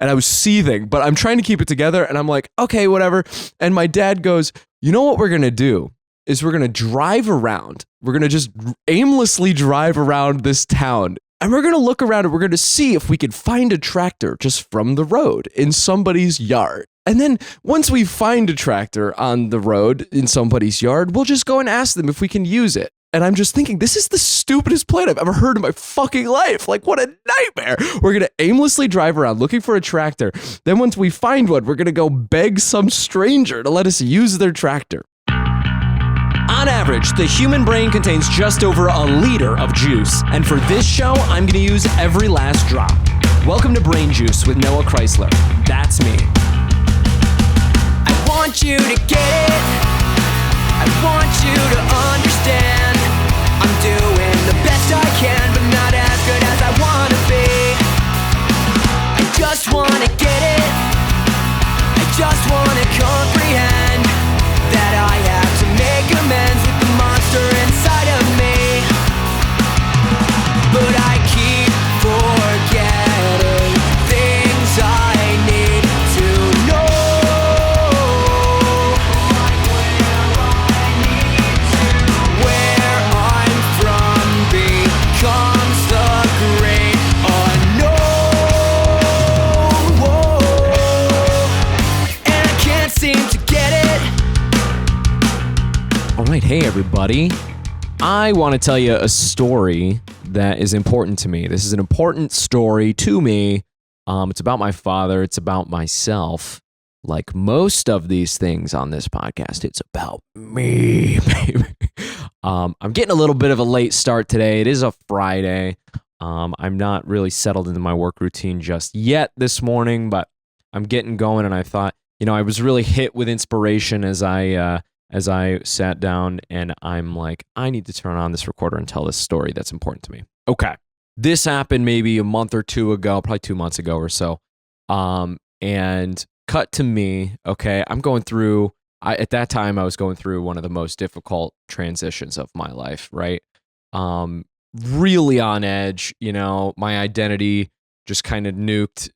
and I was seething, but I'm trying to keep it together. And I'm like, okay, whatever. And my dad goes, you know what we're going to do is we're going to drive around. We're going to just aimlessly drive around this town. And we're going to look around and we're going to see if we can find a tractor just from the road in somebody's yard. And then once we find a tractor on the road in somebody's yard, we'll just go and ask them if we can use it. And I'm just thinking, this is the stupidest plan I've ever heard in my fucking life. Like, what a nightmare. We're going to aimlessly drive around looking for a tractor. Then once we find one, we're going to go beg some stranger to let us use their tractor. On average, the human brain contains just over a liter of juice. And for this show, I'm going to use every last drop. Welcome to Brain Juice with Noah Chrysler. That's me. I want you to get it. I want you to understand. I'm doing the best I can, but not as good as I want to be. I just want to get it. I just want to comprehend that I have to make amends with the monster inside of me. But I keep forgetting things I need to know. Where I'm from becomes the great unknown. And I can't seem to get it. All right, hey everybody. I want to tell you a story that is important to me. This is an important story to me. It's about my father. It's about myself. Like most of these things on this podcast, it's about me, baby. I'm getting a little bit of a late start today. It is a Friday. I'm not really settled into my work routine just yet this morning, but I'm getting going, and I thought, I was really hit with inspiration as I sat down, and I'm like, I need to turn on this recorder and tell this story that's important to me. Okay. This happened maybe a month or two ago, probably 2 months ago or so. And cut to me, okay, I'm going through, at that time I was going through one of the most difficult transitions of my life, right? Really on edge, my identity just kind of nuked,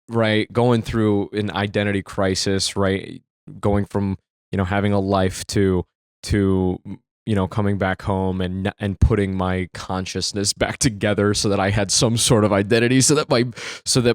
right? Going through an identity crisis, right? Going from having a life to coming back home and putting my consciousness back together so that I had some sort of identity, so that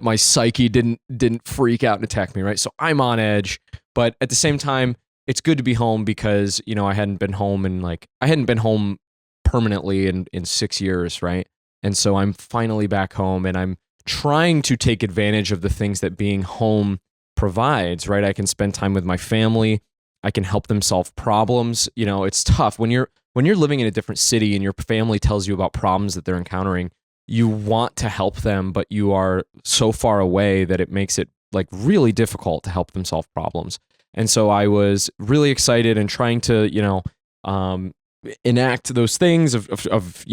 my psyche didn't freak out and attack me, right? So I'm on edge, but at the same time, it's good to be home because I hadn't been home permanently in 6 years, right? And so I'm finally back home, and I'm trying to take advantage of the things that being home provides, right? I can spend time with my family. I can help them solve problems. It's tough when you're living in a different city and your family tells you about problems that they're encountering. You want to help them, but you are so far away that it makes it like really difficult to help them solve problems. And so I was really excited and trying to, enact those things of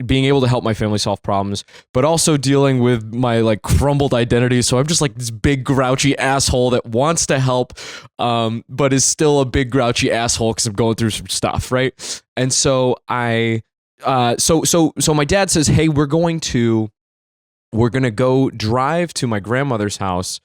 being able to help my family solve problems, but also dealing with my like crumbled identity. So I'm just like this big grouchy asshole that wants to help, but is still a big grouchy asshole because I'm going through some stuff, right? And so so my dad says, hey, we're gonna go drive to my grandmother's house,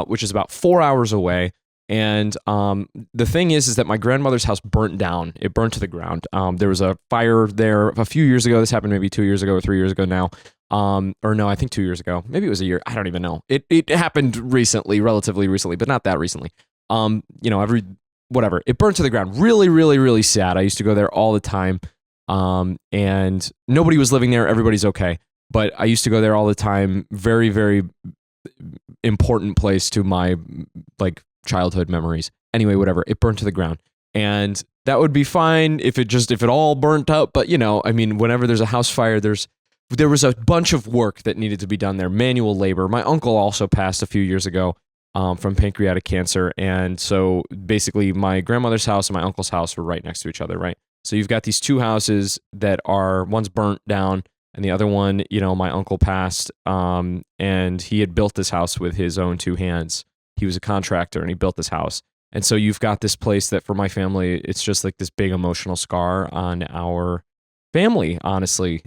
which is about 4 hours away. And the thing is that my grandmother's house burnt down. It burnt to the ground. There was a fire there a few years ago. This happened maybe 2 years ago or 3 years ago now. Or no, I think 2 years ago. Maybe it was a year. I don't even know. It happened recently, relatively recently, but not that recently. Whatever. It burnt to the ground. Really, really, really sad. I used to go there all the time. And nobody was living there. Everybody's okay. But I used to go there all the time. Very, very important place to my childhood memories. Anyway, whatever. It burnt to the ground. And that would be fine if it all burnt out. But whenever there's a house fire, there was a bunch of work that needed to be done there. Manual labor. My uncle also passed a few years ago from pancreatic cancer. And so basically my grandmother's house and my uncle's house were right next to each other, right? So you've got these two houses that are, one's burnt down and the other one, my uncle passed, and he had built this house with his own two hands. He was a contractor and he built this house. And so you've got this place that for my family, it's just like this big emotional scar on our family, honestly.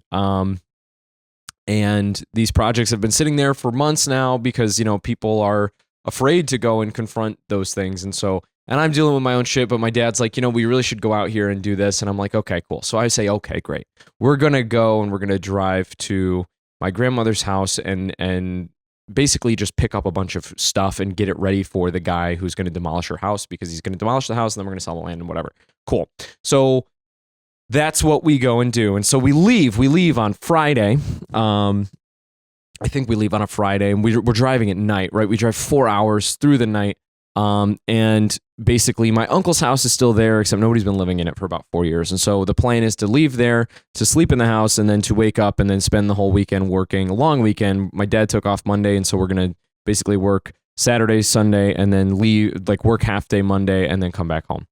And these projects have been sitting there for months now because, people are afraid to go and confront those things. And I'm dealing with my own shit, but my dad's like, we really should go out here and do this. And I'm like, okay, cool. So I say, okay, great. We're going to go and we're going to drive to my grandmother's house and basically just pick up a bunch of stuff and get it ready for the guy who's going to demolish her house, because he's going to demolish the house and then we're going to sell the land and whatever. Cool. So that's what we go and do. And so we leave on Friday. I think we leave on a Friday, and we're driving at night, right? We drive 4 hours through the night. And basically my uncle's house is still there, except nobody's been living in it for about 4 years. And so the plan is to leave there, to sleep in the house, and then to wake up and then spend the whole weekend working, a long weekend. My dad took off Monday, and so we're going to basically work Saturday, Sunday, and then leave, like work half day Monday, and then come back home.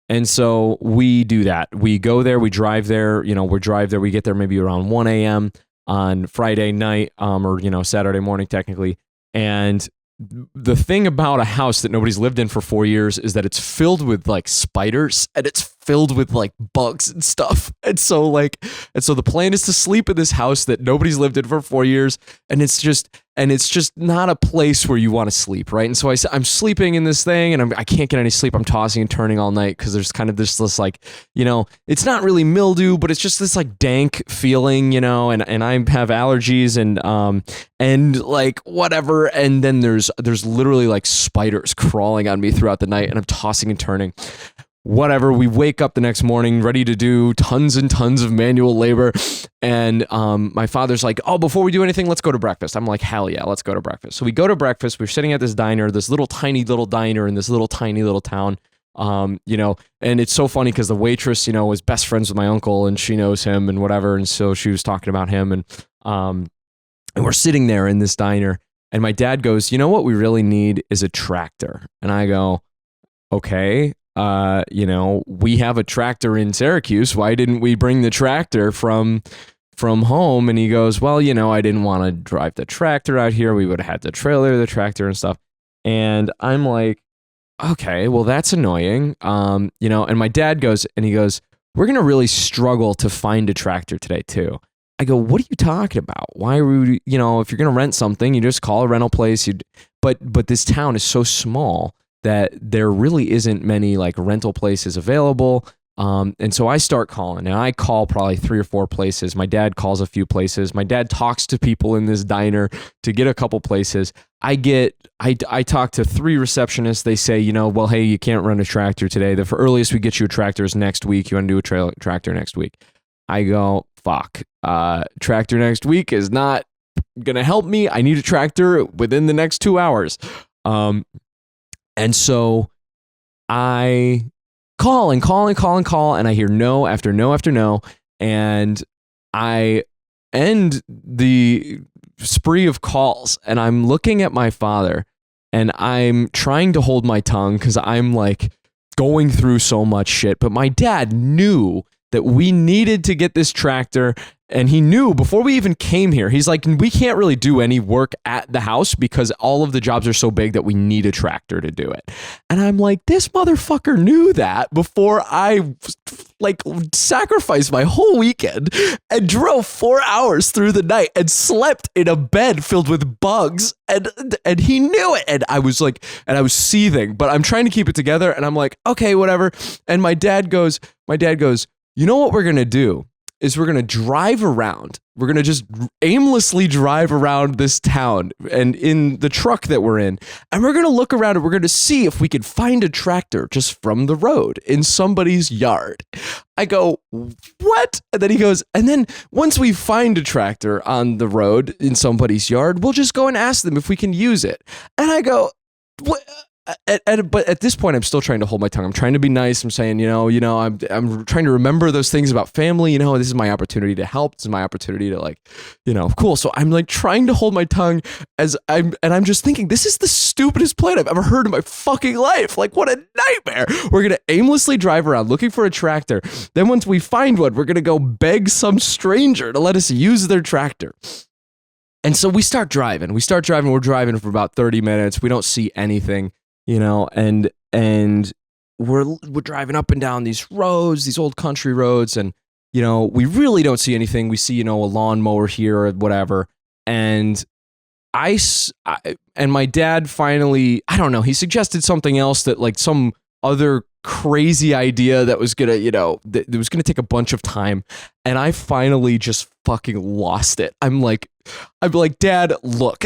And so we do that. We go there, we drive there, we get there maybe around 1 a.m. on Friday night, or, Saturday morning technically. And the thing about a house that nobody's lived in for 4 years is that it's filled with like spiders and it's filled with like bugs and stuff. And so the plan is to sleep in this house that nobody's lived in for 4 years. And it's just not a place where you want to sleep, right? And so I'm sleeping in this thing, and I can't get any sleep. I'm tossing and turning all night because there's kind of this like, it's not really mildew, but it's just this like dank feeling, and I have allergies and like whatever. And then there's literally like spiders crawling on me throughout the night, and I'm tossing and turning. Whatever, we wake up the next morning ready to do tons and tons of manual labor, and my father's like, oh, before we do anything, let's go to breakfast. I'm like, hell yeah, let's go to breakfast. So we go to breakfast. We're sitting at this diner, this little tiny little diner in this little tiny little town, and it's so funny because the waitress, was best friends with my uncle, and she knows him and whatever, and so she was talking about him, and we're sitting there in this diner, and my dad goes, what we really need is a tractor. And I go, okay. We have a tractor in Syracuse. Why didn't we bring the tractor from home? And he goes, well, I didn't want to drive the tractor out here. We would have had to trailer the tractor and stuff. And I'm like, okay, well, that's annoying. And my dad goes, we're going to really struggle to find a tractor today too. I go, what are you talking about? Why are we, if you're going to rent something, you just call a rental place. But this town is so small that there really isn't many like rental places available. And so I start calling, and I call probably 3 or 4 places. My dad calls a few places. My dad talks to people in this diner to get a couple places. I talk to 3 receptionists. They say, well, hey, you can't rent a tractor today. The earliest we get you a tractor is next week. You want to do a tractor next week? I go, fuck, tractor next week is not going to help me. I need a tractor within the next 2 hours. And so I call, and I hear no after no after no, and I end the spree of calls, and I'm looking at my father, and I'm trying to hold my tongue because I'm like going through so much shit, but my dad knew that we needed to get this tractor. And he knew before we even came here, he's like, we can't really do any work at the house because all of the jobs are so big that we need a tractor to do it. And I'm like, this motherfucker knew that before I like sacrificed my whole weekend and drove 4 hours through the night and slept in a bed filled with bugs. And he knew it. And I was like, and I was seething, but I'm trying to keep it together. And I'm like, okay, whatever. And my dad goes, you know what we're going to do? Is we're going to drive around. We're going to just aimlessly drive around this town and in the truck that we're in. And we're going to look around and we're going to see if we can find a tractor just from the road in somebody's yard. I go, what? And then he goes, and then once we find a tractor on the road in somebody's yard, we'll just go and ask them if we can use it. And I go, what? But at this point, I'm still trying to hold my tongue. I'm trying to be nice. I'm saying, I'm trying to remember those things about family. This is my opportunity to help. This is my opportunity to cool. So I'm like trying to hold my tongue I'm just thinking, this is the stupidest plan I've ever heard in my fucking life. Like, what a nightmare. We're going to aimlessly drive around looking for a tractor. Then once we find one, we're going to go beg some stranger to let us use their tractor. And so we start driving. We're driving for about 30 minutes. We don't see anything. And we're driving up and down these roads, these old country roads, and we really don't see anything. We see, a lawnmower here or whatever. And and my dad finally, I don't know, he suggested something else that like some other crazy idea that was gonna, that was gonna take a bunch of time. And I finally just fucking lost it. I'm like, Dad, look,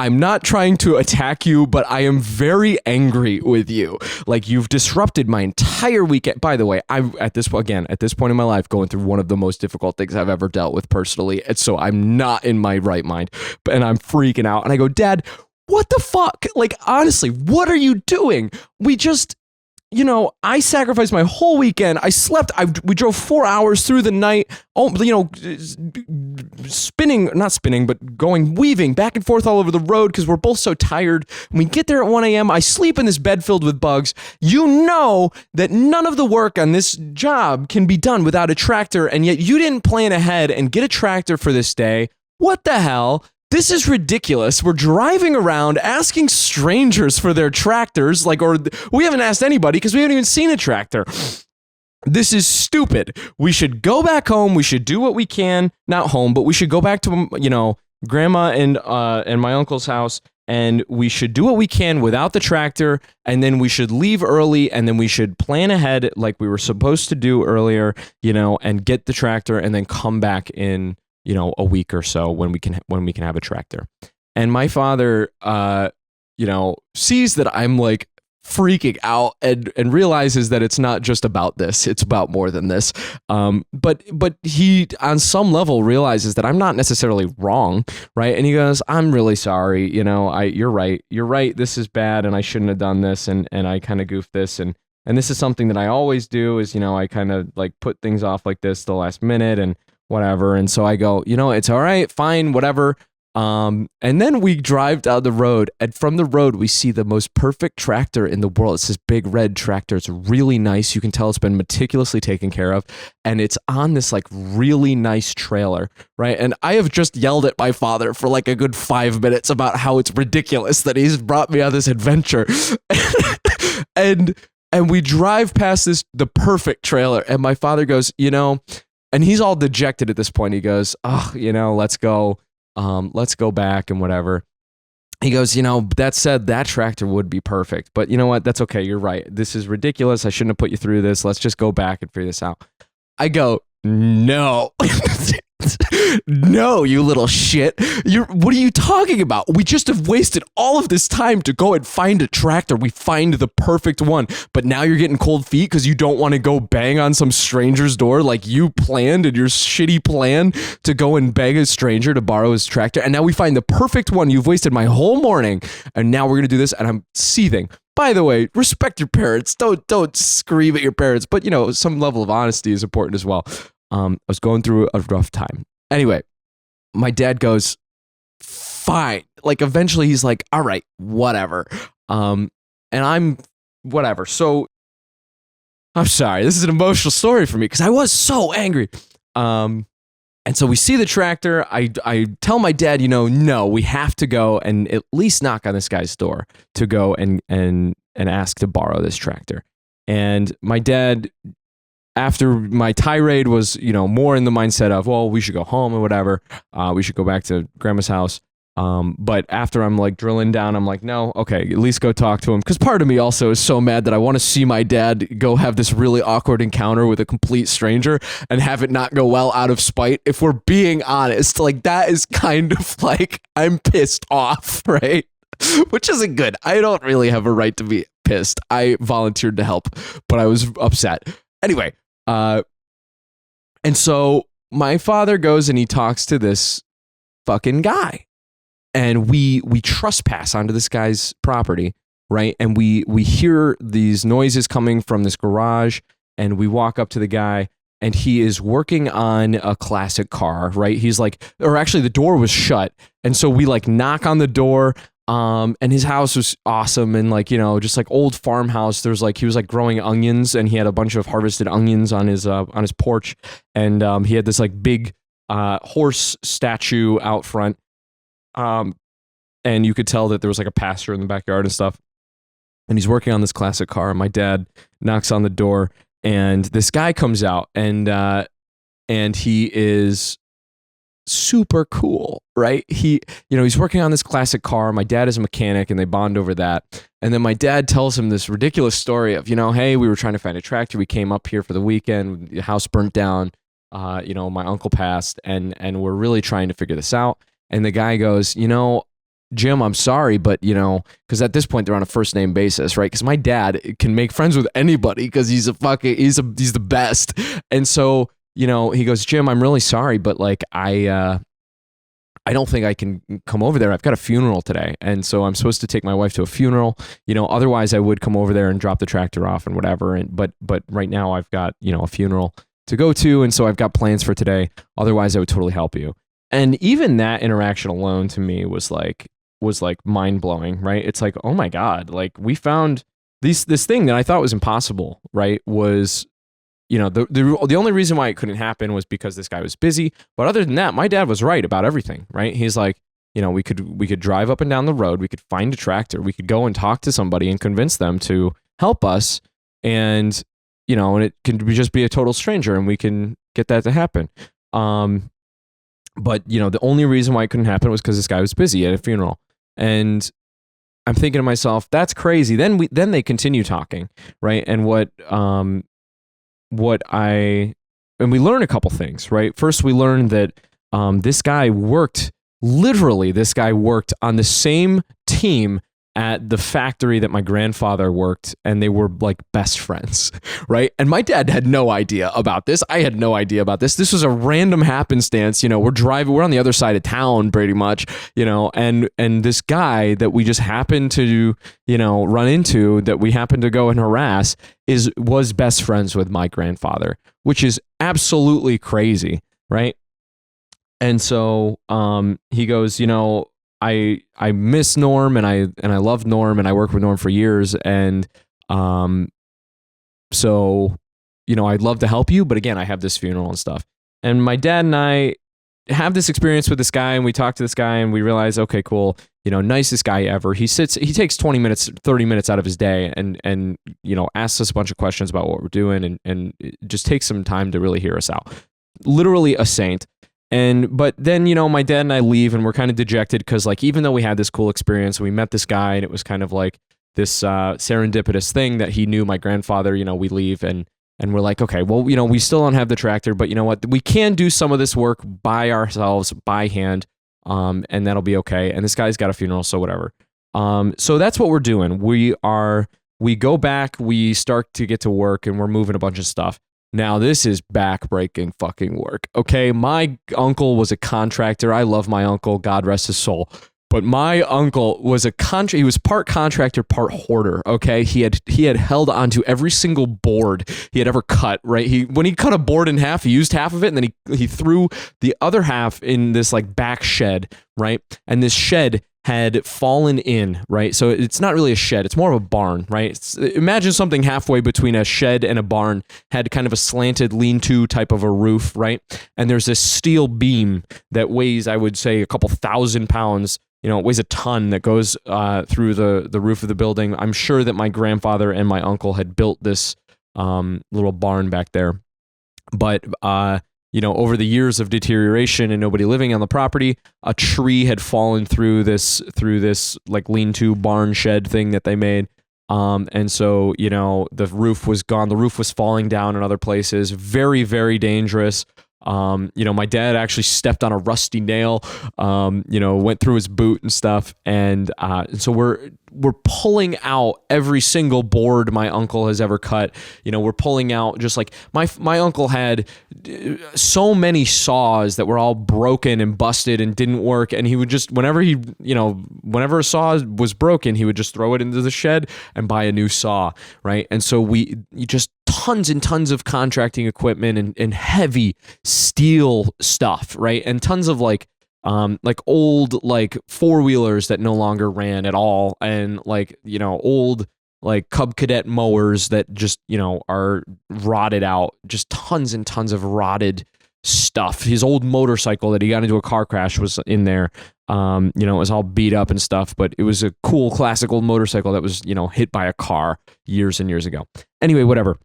I'm not trying to attack you, but I am very angry with you. Like, you've disrupted my entire weekend. By the way, I'm at this point in my life, going through one of the most difficult things I've ever dealt with personally. And so I'm not in my right mind, and I'm freaking out. And I go, Dad, what the fuck? Like, honestly, what are you doing? We just, I sacrificed my whole weekend. I slept. We drove 4 hours through the night. Oh, weaving back and forth all over the road because we're both so tired. When we get there at 1 a.m., I sleep in this bed filled with bugs. You know that none of the work on this job can be done without a tractor, and yet you didn't plan ahead and get a tractor for this day. What the hell? This is ridiculous. We're driving around asking strangers for their tractors, or we haven't asked anybody because we haven't even seen a tractor. This is stupid. We should go back home. We should do what we can. Not home, but we should go back to, Grandma and my uncle's house, and we should do what we can without the tractor, and then we should leave early, and then we should plan ahead like we were supposed to do earlier, and get the tractor, and then come back in a week or so when we can have a tractor. And my father, sees that I'm like freaking out and realizes that it's not just about this, it's about more than this. But he on some level realizes that I'm not necessarily wrong, right? And he goes, I'm really sorry, you're right, this is bad, and I shouldn't have done this, and I kind of goofed this, and this is something that I always do, is I kind of like put things off like this the last minute and whatever. And so I go, it's all right, fine, whatever. And then we drive down the road, and from the road we see the most perfect tractor in the world. It's this big red tractor. It's really nice. You can tell it's been meticulously taken care of, and it's on this like really nice trailer, right? And I have just yelled at my father for like a good 5 minutes about how it's ridiculous that he's brought me on this adventure. and we drive past the perfect trailer, and my father goes, and he's all dejected at this point. He goes, oh, let's go back and whatever. He goes, that said, that tractor would be perfect, but you know what? That's okay. You're right. This is ridiculous. I shouldn't have put you through this. Let's just go back and figure this out. I go, no. No, you little shit. What are you talking about? We just have wasted all of this time to go and find a tractor. We find the perfect one, but now you're getting cold feet because you don't want to go bang on some stranger's door like you planned in your shitty plan to go and beg a stranger to borrow his tractor. And now we find the perfect one. You've wasted my whole morning, and now we're going to do this, and I'm seething. By the way, respect your parents. Don't scream at your parents, but some level of honesty is important as well. I was going through a rough time. Anyway, my dad goes, fine. Like, eventually he's like, all right, whatever. And I'm whatever. So I'm sorry. This is an emotional story for me because I was so angry. And so we see the tractor. I tell my dad, no, we have to go and at least knock on this guy's door to go and ask to borrow this tractor. And my dad, after my tirade was, more in the mindset of, well, we should go home or whatever. We should go back to Grandma's house. But after I'm like drilling down, I'm like, no, okay, at least go talk to him. Because part of me also is so mad that I want to see my dad go have this really awkward encounter with a complete stranger and have it not go well out of spite. If we're being honest, like that is kind of like I'm pissed off, right? Which isn't good. I don't really have a right to be pissed. I volunteered to help, but I was upset. Anyway, and so my father goes and he talks to this fucking guy, and we trespass onto this guy's property, right? And we hear these noises coming from this garage, and we walk up to the guy, and he is working on a classic car, right? He's like, or actually the door was shut, and so we like knock on the door. And his house was awesome, and like, just like old farmhouse. There's like, he was like growing onions, and he had a bunch of harvested onions on his porch, and he had this like big horse statue out front, and you could tell that there was like a pasture in the backyard and stuff. And he's working on this classic car, and my dad knocks on the door, And this guy comes out, and he is super cool, right? He's working on this classic car. My dad is a mechanic, and they bond over that. And then my dad tells him this ridiculous story of, hey, we were trying to find a tractor. We came up here for the weekend. The house burnt down. My uncle passed, and we're really trying to figure this out. And the guy goes, Jim, I'm sorry, but because at this point they're on a first name basis, right? Because my dad can make friends with anybody because he's the best. And so, he goes, Jim, I'm really sorry, but like I don't think I can come over there. I've got a funeral today, and so I'm supposed to take my wife to a funeral. Otherwise I would come over there and drop the tractor off and whatever. But right now I've got a funeral to go to, and so I've got plans for today. Otherwise I would totally help you. And even that interaction alone to me was like mind blowing, right? It's like, oh my God, like we found this thing that I thought was impossible, right? Was, the only reason why it couldn't happen was because this guy was busy. But other than that, my dad was right about everything, right? He's like, we could drive up and down the road. We could find a tractor. We could go and talk to somebody and convince them to help us. And, and it can just be a total stranger, and we can get that to happen. But, the only reason why it couldn't happen was because this guy was busy at a funeral. And I'm thinking to myself, that's crazy. Then they continue talking, right? And we learn a couple things, right? First, we learned that this guy worked on the same team at the factory that my grandfather worked, and they were like best friends, right? And my dad had no idea about this. I had no idea about this. This was a random happenstance. We're on the other side of town pretty much, and this guy that we just happened to, run into, that we happened to go and harass, was best friends with my grandfather, which is absolutely crazy, right? And so he goes, I miss Norm, and I love Norm, and I worked with Norm for years, and so I'd love to help you, but again, I have this funeral and stuff. And my dad and I have this experience with this guy, and we talk to this guy, and we realize, okay, cool, nicest guy ever. He takes 20 minutes, 30 minutes out of his day, and asks us a bunch of questions about what we're doing, and just takes some time to really hear us out. Literally a saint. But then, my dad and I leave, and we're kind of dejected because, like, even though we had this cool experience, we met this guy, and it was kind of like this serendipitous thing that he knew my grandfather. We leave, and we're like, okay, well, we still don't have the tractor, but you know what? We can do some of this work by ourselves, by hand, and that'll be okay. And this guy's got a funeral, so whatever. So that's what we're doing. We go back, we start to get to work, and we're moving a bunch of stuff. Now, this is back-breaking fucking work, okay? My uncle was a contractor. I love my uncle, God rest his soul. But my uncle was he was part contractor, part hoarder, okay? He had held onto every single board he had ever cut, right? When he cut a board in half, he used half of it, and then he threw the other half in this, like, back shed, right? And this shed had fallen in, right? So it's not really a shed, it's more of a barn, right? Imagine something halfway between a shed and a barn, had kind of a slanted lean-to type of a roof, right? And there's this steel beam that weighs, I would say, a couple thousand pounds. It weighs a ton, that goes through the roof of the building. I'm sure that my grandfather and my uncle had built this little barn back there. But over the years of deterioration and nobody living on the property, a tree had fallen through this like lean-to barn shed thing that they made. And so, the roof was gone. The roof was falling down in other places. Very, very dangerous. My dad actually stepped on a rusty nail, went through his boot and stuff. And so we're pulling out every single board my uncle has ever cut. We're pulling out, just like my uncle had so many saws that were all broken and busted and didn't work. And he would just, whenever a saw was broken, he would just throw it into the shed and buy a new saw. Right. And so we just tons and tons of contracting equipment and heavy steel stuff, right? And tons of like old like four-wheelers that no longer ran at all, and old like Cub Cadet mowers that just are rotted out. Just tons and tons of rotted stuff. His old motorcycle that he got into a car crash was in there. It was all beat up and stuff, but it was a cool classic old motorcycle that was hit by a car years and years ago. Anyway, whatever.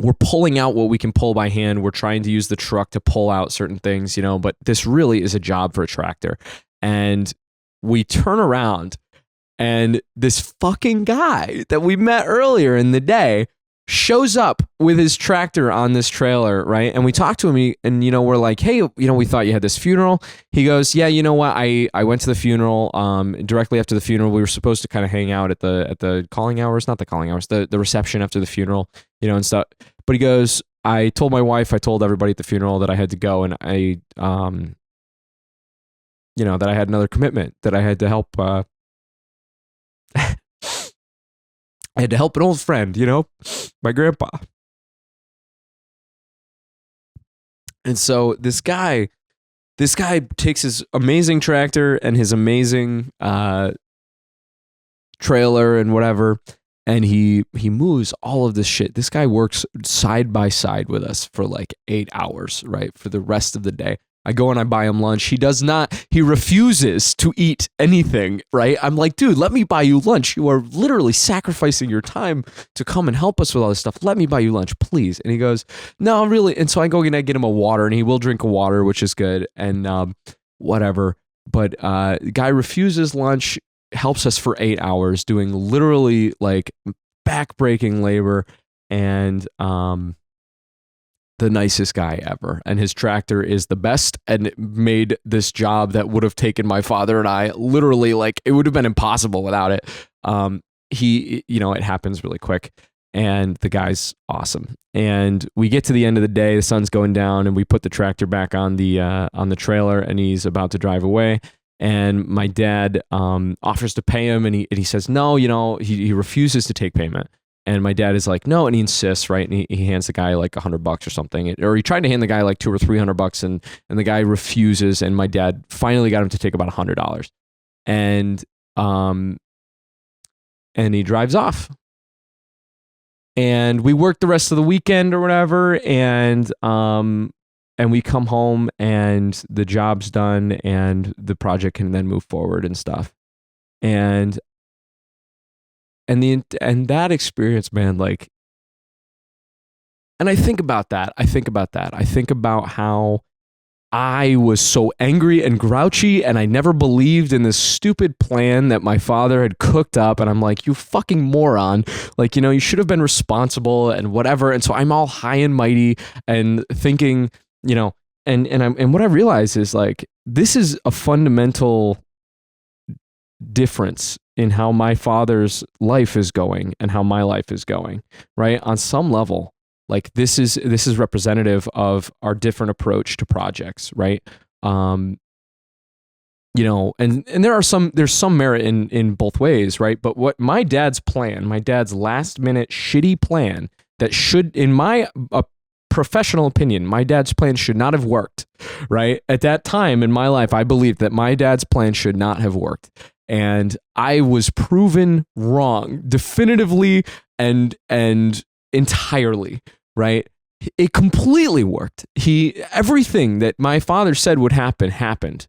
we're pulling out what we can pull by hand. We're trying to use the truck to pull out certain things, but this really is a job for a tractor. And we turn around, and this fucking guy that we met earlier in the day shows up with his tractor on this trailer, right? And we talked to him, and we're like, hey, we thought you had this funeral. He goes, yeah, you know what? I went to the funeral. Directly after the funeral, we were supposed to kind of hang out at the calling hours, not the calling hours, the reception after the funeral, and stuff. But he goes, I told my wife, I told everybody at the funeral that I had to go, and that I had another commitment, that I had to help. I had to help an old friend, my grandpa. And so this guy takes his amazing tractor and his amazing trailer and whatever, and he moves all of this shit. This guy works side by side with us for like 8 hours, right? For the rest of the day. I go and I buy him lunch. He refuses to eat anything, right? I'm like, dude, let me buy you lunch. You are literally sacrificing your time to come and help us with all this stuff. Let me buy you lunch, please. And he goes, no, really. And so I go and I get him a water, and he will drink a water, which is good, and whatever. But guy refuses lunch, helps us for 8 hours, doing literally like back-breaking labor, and the nicest guy ever. And his tractor is the best, and it made this job that would have taken my father and I literally, like, it would have been impossible without it. It happens really quick, and the guy's awesome. And we get to the end of the day, the sun's going down, and we put the tractor back on the trailer, and he's about to drive away. And my dad offers to pay him, and he says no. He refuses to take payment. And my dad is like, no, and he insists, right? And he hands the guy like $100 or something, or he tried to hand the guy like $200 or $300, and the guy refuses. And my dad finally got him to take about $100, and he drives off. And we work the rest of the weekend or whatever, and we come home, and the job's done, and the project can then move forward and stuff. And that experience, man, like, and I think about that. I think about how I was so angry and grouchy, and I never believed in this stupid plan that my father had cooked up. And I'm like, you fucking moron. Like, you should have been responsible and whatever. And so I'm all high and mighty and thinking, and what I realize is, like, this is a fundamental difference in how my father's life is going and how my life is going, right? On some level, like, this is representative of our different approach to projects, right? And there's some merit in both ways, right? But what my dad's last minute shitty plan that should, in my professional opinion, my dad's plan should not have worked, right? At that time in my life, I believed that my dad's plan should not have worked. And I was proven wrong definitively and entirely, right? It completely worked. Everything that my father said would happen happened.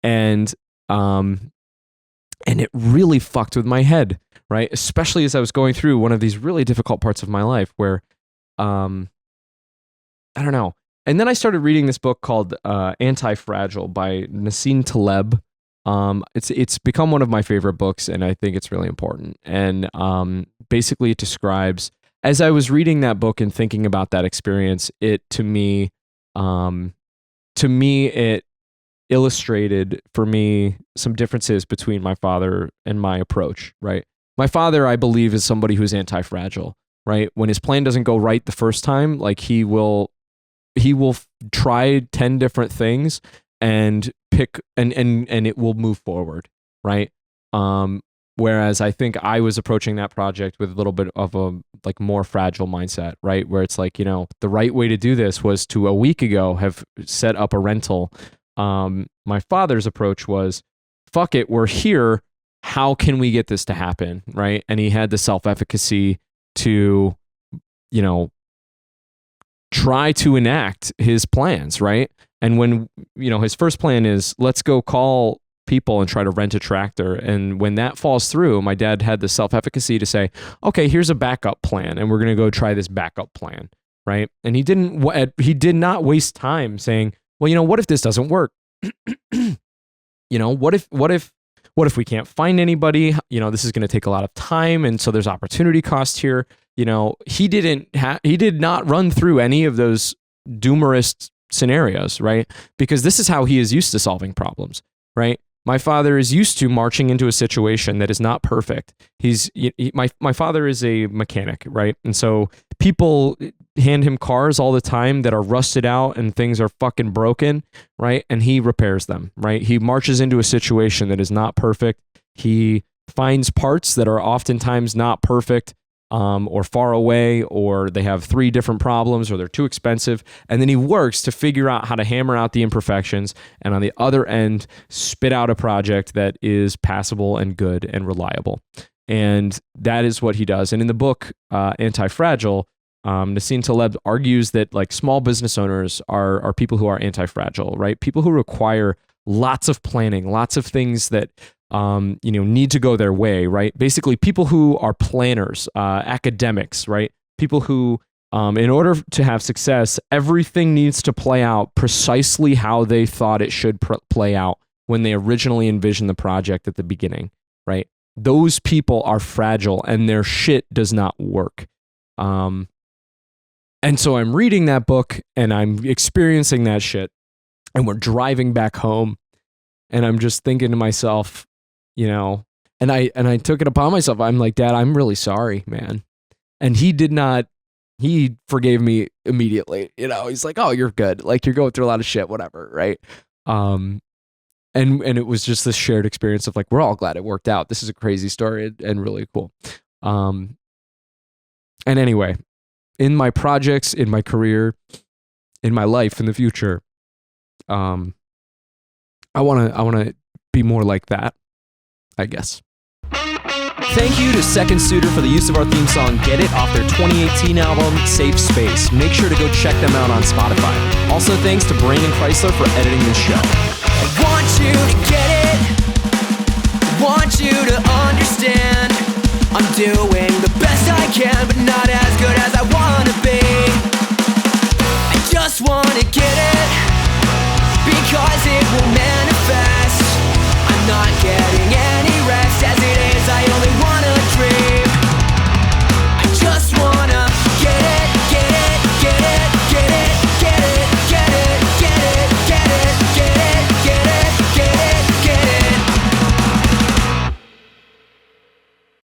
And it really fucked with my head, right? Especially as I was going through one of these really difficult parts of my life where I don't know. And then I started reading this book called Anti-Fragile by Nassim Taleb. It's become one of my favorite books, and I think it's really important. And basically it describes, as I was reading that book and thinking about that experience, to me it illustrated for me some differences between my father and my approach, right? My father, I believe, is somebody who's anti-fragile, right? When his plan doesn't go right the first time, like, he will try 10 different things and pick and it will move forward, right? Whereas I think I was approaching that project with a little bit of a like more fragile mindset, right? Where it's like, the right way to do this was to a week ago have set up a rental. My father's approach was, fuck it, we're here. How can we get this to happen, right? And he had the self-efficacy to, try to enact his plans, right? And when, his first plan is, let's go call people and try to rent a tractor. And when that falls through, my dad had the self-efficacy to say, okay, here's a backup plan, and we're going to go try this backup plan. right? And he did not waste time saying, well, what if this doesn't work? What if we can't find anybody? This is going to take a lot of time, and so there's opportunity cost here. He did not run through any of those doomerist scenarios, right? Because this is how he is used to solving problems, right? My father is used to marching into a situation that is not perfect. My father is a mechanic, right? And so people hand him cars all the time that are rusted out and things are fucking broken, right? And he repairs them, right? He marches into a situation that is not perfect. He finds parts that are oftentimes not perfect, or far away, or they have 3 different problems, or they're too expensive. And then he works to figure out how to hammer out the imperfections, and on the other end, spit out a project that is passable and good and reliable. And that is what he does. And in the book, Anti-Fragile, Nassim Taleb argues that like small business owners are people who are anti-fragile, right? People who require lots of planning, lots of things that need to go their way, right? Basically, people who are planners, academics, right? People who, in order to have success, everything needs to play out precisely how they thought it should play out when they originally envisioned the project at the beginning, right? Those people are fragile and their shit does not work. And so I'm reading that book and I'm experiencing that shit, and we're driving back home, and I'm just thinking to myself, and I took it upon myself. I'm like, Dad, I'm really sorry, man. And he forgave me immediately. He's like, oh, you're good. Like, you're going through a lot of shit, whatever. Right. And it was just this shared experience of like, we're all glad it worked out. This is a crazy story and really cool. And anyway, in my projects, in my career, in my life, in the future, I want to be more like that, I guess. Thank you to Second Suitor for the use of our theme song, Get It, off their 2018 album, Safe Space. Make sure to go check them out on Spotify. Also, thanks to Brandon Chrysler for editing this show. I want you to get it, I want you to understand. I'm doing the best I can, but not as good as I want to be. I just want to get it, because it will manifest. I'm not getting